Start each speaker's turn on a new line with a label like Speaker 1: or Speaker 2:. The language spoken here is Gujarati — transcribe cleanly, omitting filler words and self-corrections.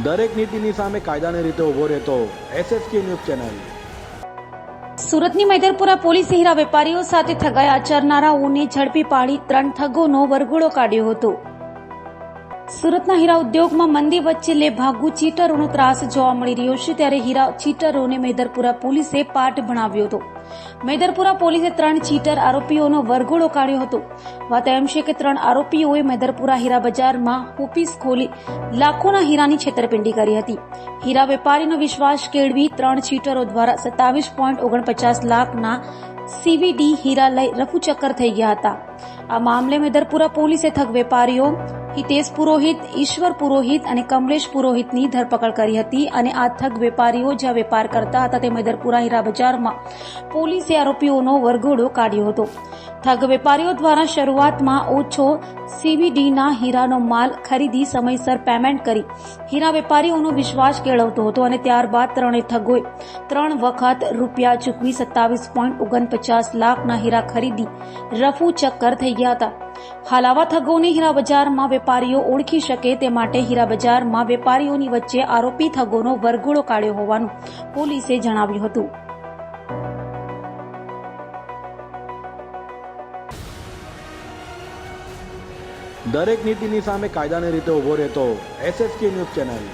Speaker 1: દરેક નીતિની સામે કાયદાની રીતે ઊભો રહેતો SSK ન્યૂઝ ચેનલ।
Speaker 2: સુરતની મૈદરપુરા પોલીસે હીરા વેપારીઓ સાથે ઠગાઈ આચરનારાઓને ઝડપી પાડી 3 ઠગોનો વરઘોડો કાઢ્યો હતો। સુરતના હીરા ઉદ્યોગમાં મંદી વચ્ચે લેભાગુ ચીટરોનો ત્રાસ જોવા મળી રહ્યો છે, ત્યારે હીરા ચીટરોને મૈદરપુરા પોલીસે પાઠ ભણાવ્યો હતો। મૈદરપુરા પોલીસે 3 ચીટર આરોપીઓનો વરઘોડો કાઢ્યો હતો। વાત એમ છે કે 3 આરોપીઓએ મૈદરપુરા હીરા બજારમાં ઓફિસ ખોલી લાખોના હીરાની છેતરપિંડી કરી હતી। હીરા વેપારીનો વિશ્વાસ કેળવી 3 ચીટરો દ્વારા 27.49 લાખના CVD હીરા લઈ રફુચક્કર થઈ ગયા હતા। આ મામલે મૈદરપુરા પોલીસે ઠગ વેપારીઓ હિતેશ પુરોહિત, ઈશ્વર પુરોહિત અને કમલેશ પુરોહિતની ધરપકડ કરી હતી અને આ ઠગ વેપારીઓ જ્યાં વેપાર કરતા હતા તે મૈદરપુરા હીરા બજારમાં પોલીસે આરોપીઓનો વરઘોડો કાઢ્યો હતો। ઠગ વેપારીઓ દ્વારા શરૂઆતમાં ઓછો CVDના હીરાનો માલ ખરીદી સમયસર પેમેન્ટ કરી હીરા વેપારીઓનો વિશ્વાસ કેળવતો હતો અને ત્યારબાદ ત્રણેય ઠગોએ 3 વખત રૂપિયા ચૂકવી 27.49 લાખના હીરા ખરીદી રફુ ચક્કર થઈ ગયા હતા। હાલ આવા ઠગોને હીરા બજારમાં વેપારીઓ ઓળખી શકે તે માટે હીરા બજારમાં વેપારીઓની વચ્ચે આરોપી ઠગોનો વરઘોડો કાઢ્યો હોવાનું પોલીસે જણાવ્યું હતું।
Speaker 1: દરેક નીતિની સામે કાયદાની રીતે ઊભો રહેતો SSK ન્યૂઝ ચેનલ।